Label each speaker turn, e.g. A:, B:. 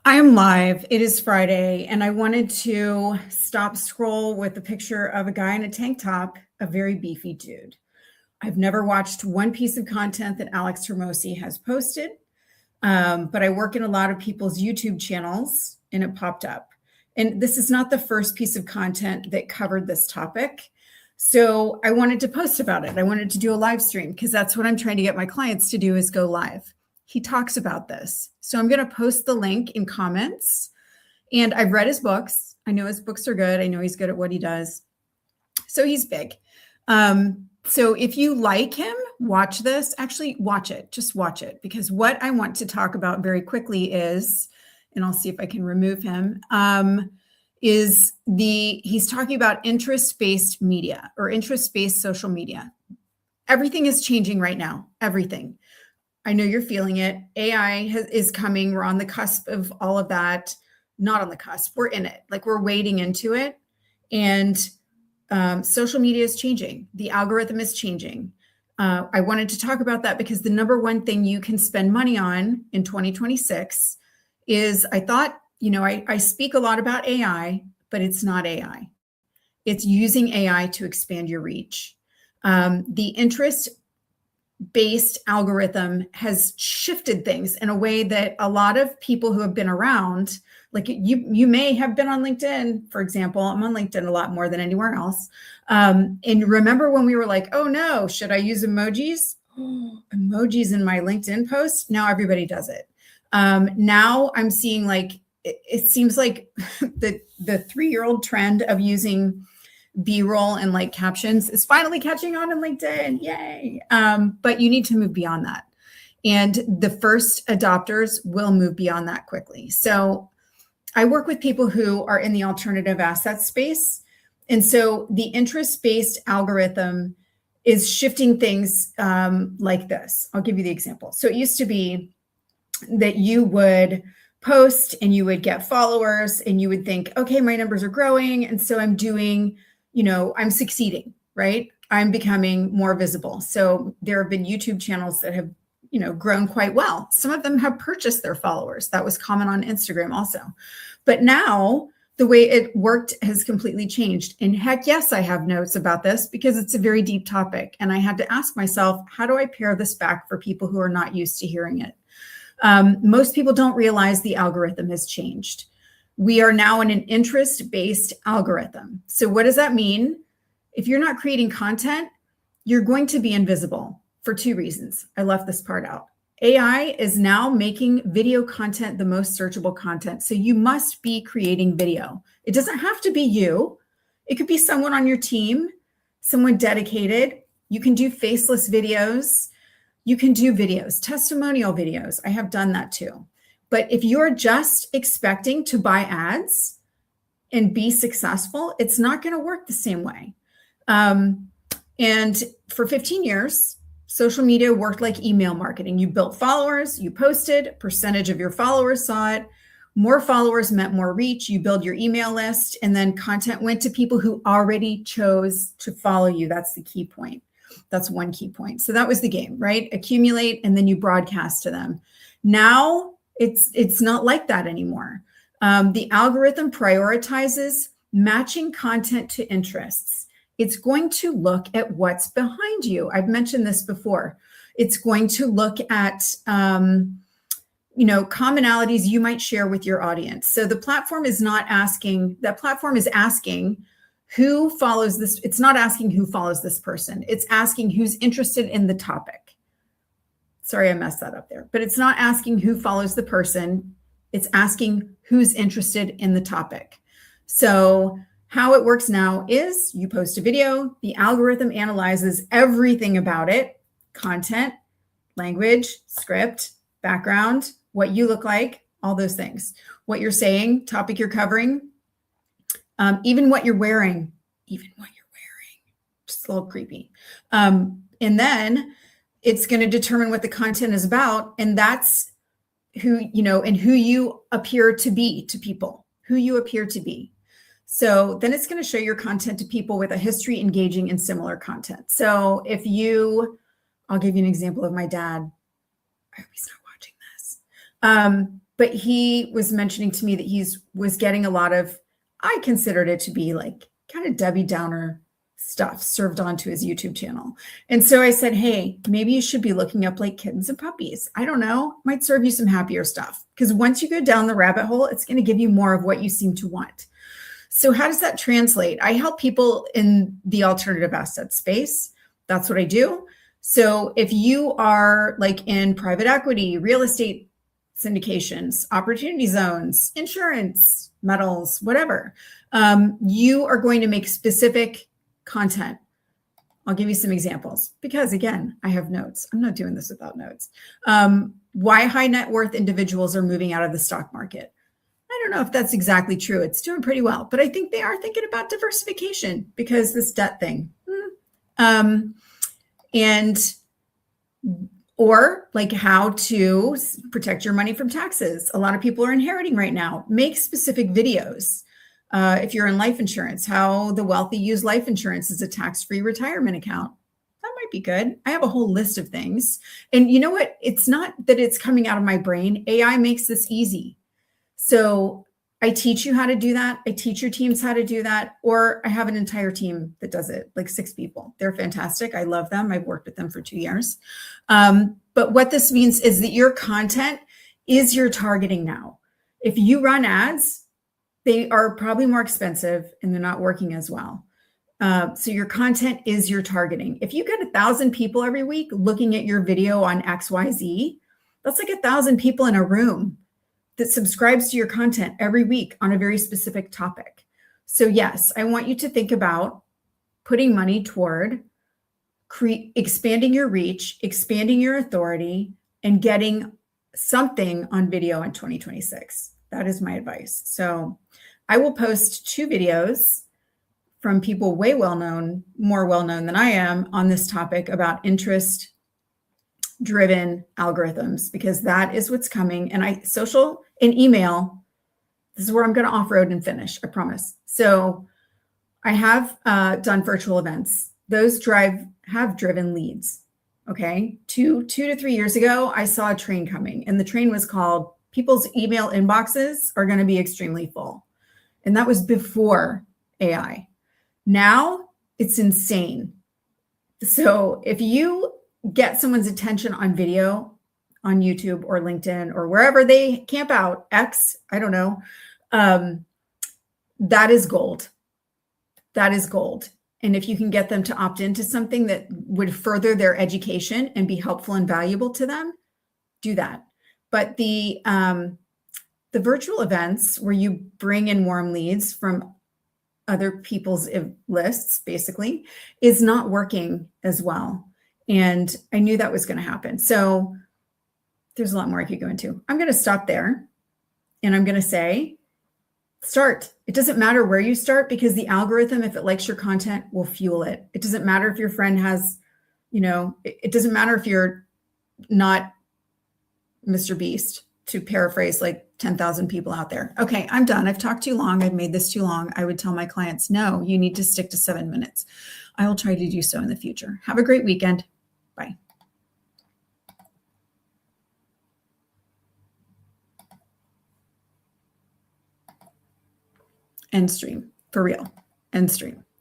A: I am live. It is Friday, and I wanted to stop scroll with a picture of a guy in a tank top, a very beefy dude. I've never watched one piece of content that Alex Hermosi has posted, but I work in a lot of people's YouTube channels, and it popped up. And this is not the first piece of content that covered this topic. So I wanted to post about it. I wanted to do a live stream because that's what I'm trying to get my clients to do is go live. He talks about this. So I'm going to post the link in comments. And I've read his books. I know his books are good. I know he's good at what he does. So he's big. So if you like him, watch this. Actually, watch it. Just watch it. Because what I want to talk about very quickly is, and I'll see if I can remove him, he's talking about interest-based media or interest-based social media. Everything is changing right now. Everything. I know you're feeling it. AI is coming. We're on the cusp of all of that. Not on the cusp. We're in it. Like we're wading into it. And social media is changing. The algorithm is changing. I wanted to talk about that because the number one thing you can spend money on in 2026 is, I thought, I speak a lot about AI, but it's not AI. It's using AI to expand your reach. The interest-based algorithm has shifted things in a way that a lot of people who have been around, like you may have been on LinkedIn, for example. I'm on LinkedIn a lot more than anywhere else. And remember when we were like, oh no, should I use emojis? Emojis in my LinkedIn post? Now everybody does it. Now I'm seeing it seems like the 3-year-old trend of using B-roll and like captions is finally catching on in LinkedIn. Yay. But you need to move beyond that. And the first adopters will move beyond that quickly. So I work with people who are in the alternative asset space. And so the interest-based algorithm is shifting things like this. I'll give you the example. So it used to be that you would post and you would get followers and you would think, okay, my numbers are growing. And so I'm doing, I'm succeeding, right? I'm becoming more visible. So there have been YouTube channels that have, grown quite well. Some of them have purchased their followers. That was common on Instagram also. But now the way it worked has completely changed. And heck yes, I have notes about this because it's a very deep topic. And I had to ask myself, how do I pare this back for people who are not used to hearing it? Most people don't realize the algorithm has changed. We are now in an interest-based algorithm. So what does that mean? If you're not creating content, you're going to be invisible for 2 reasons. I left this part out. AI is now making video content the most searchable content. So you must be creating video. It doesn't have to be you. It could be someone on your team, someone dedicated. You can do faceless videos. You can do videos, testimonial videos. I have done that too. But if you're just expecting to buy ads and be successful, it's not going to work the same way. And for 15 years, social media worked like email marketing. You built followers, you posted, percentage of your followers saw it. More followers meant more reach. You build your email list, and then content went to people who already chose to follow you. That's the key point. That's one key point. So that was the game, right? Accumulate, and then you broadcast to them. Now it's not like that anymore. The algorithm prioritizes matching content to interests. It's going to look at what's behind you. I've mentioned this before. It's going to look at, commonalities you might share with your audience. So the platform is not asking, that platform is asking who follows this. It's not asking who follows this person. It's asking who's interested in the topic. Sorry, I messed that up there, but it's not asking who follows the person. It's asking who's interested in the topic. So how it works now is you post a video, the algorithm analyzes everything about it: content, language, script, background, what you look like, all those things, what you're saying, topic you're covering, even what you're wearing, just a little creepy. And then it's going to determine what the content is about. And that's who, and who you appear to be to people, who you appear to be. So then it's going to show your content to people with a history engaging in similar content. So I'll give you an example of my dad. I hope he's not watching this. But he was mentioning to me that was getting a lot of, I considered it to be like kind of Debbie Downer stuff served onto his YouTube channel. And so I said, hey, maybe you should be looking up like kittens and puppies. I don't know, might serve you some happier stuff. Because once you go down the rabbit hole, it's going to give you more of what you seem to want. So how does that translate? I help people in the alternative asset space. That's what I do. So if you are like in private equity, real estate syndications, opportunity zones, insurance, metals, whatever, you are going to make specific content. I'll give you some examples because, again, I have notes. I'm not doing this without notes. Why high net worth individuals are moving out of the stock market. I don't know if that's exactly true. It's doing pretty well, but I think they are thinking about diversification because this debt thing. Or like how to protect your money from taxes. A lot of people are inheriting right now. Make specific videos. If you're in life insurance, how the wealthy use life insurance as a tax-free retirement account. That might be good. I have a whole list of things. And you know what? It's not that it's coming out of my brain. AI makes this easy. So I teach you how to do that. I teach your teams how to do that. Or I have an entire team that does it, like 6 people. They're fantastic. I love them. I've worked with them for 2 years. But what this means is that your content is your targeting now. If you run ads, they are probably more expensive and they're not working as well. So your content is your targeting. If you get 1,000 people every week looking at your video on XYZ, that's like 1,000 people in a room that subscribes to your content every week on a very specific topic. So yes, I want you to think about putting money toward expanding your reach, expanding your authority, and getting something on video in 2026. That is my advice. So I will post 2 videos from people way more well-known than I am on this topic about interest-driven algorithms, because that is what's coming. And social and email, this is where I'm going to off-road and finish, I promise. So I have done virtual events. Those have driven leads. Okay. 2 to 3 years ago, I saw a train coming, and the train was called people's email inboxes are going to be extremely full. And that was before AI. Now it's insane. So if you get someone's attention on video on YouTube or LinkedIn or wherever they camp out, X, I don't know, that is gold. That is gold. And if you can get them to opt into something that would further their education and be helpful and valuable to them, do that. But the virtual events where you bring in warm leads from other people's lists, basically, is not working as well. And I knew that was going to happen. So there's a lot more I could go into. I'm going to stop there, and I'm going to say, start. It doesn't matter where you start, because the algorithm, if it likes your content, will fuel it. It doesn't matter if your friend has, it doesn't matter if you're not Mr. Beast, to paraphrase like 10,000 people out there. Okay, I'm done. I've talked too long. I've made this too long. I would tell my clients, no, you need to stick to 7 minutes. I will try to do so in the future. Have a great weekend. Bye. End stream, for real. End stream.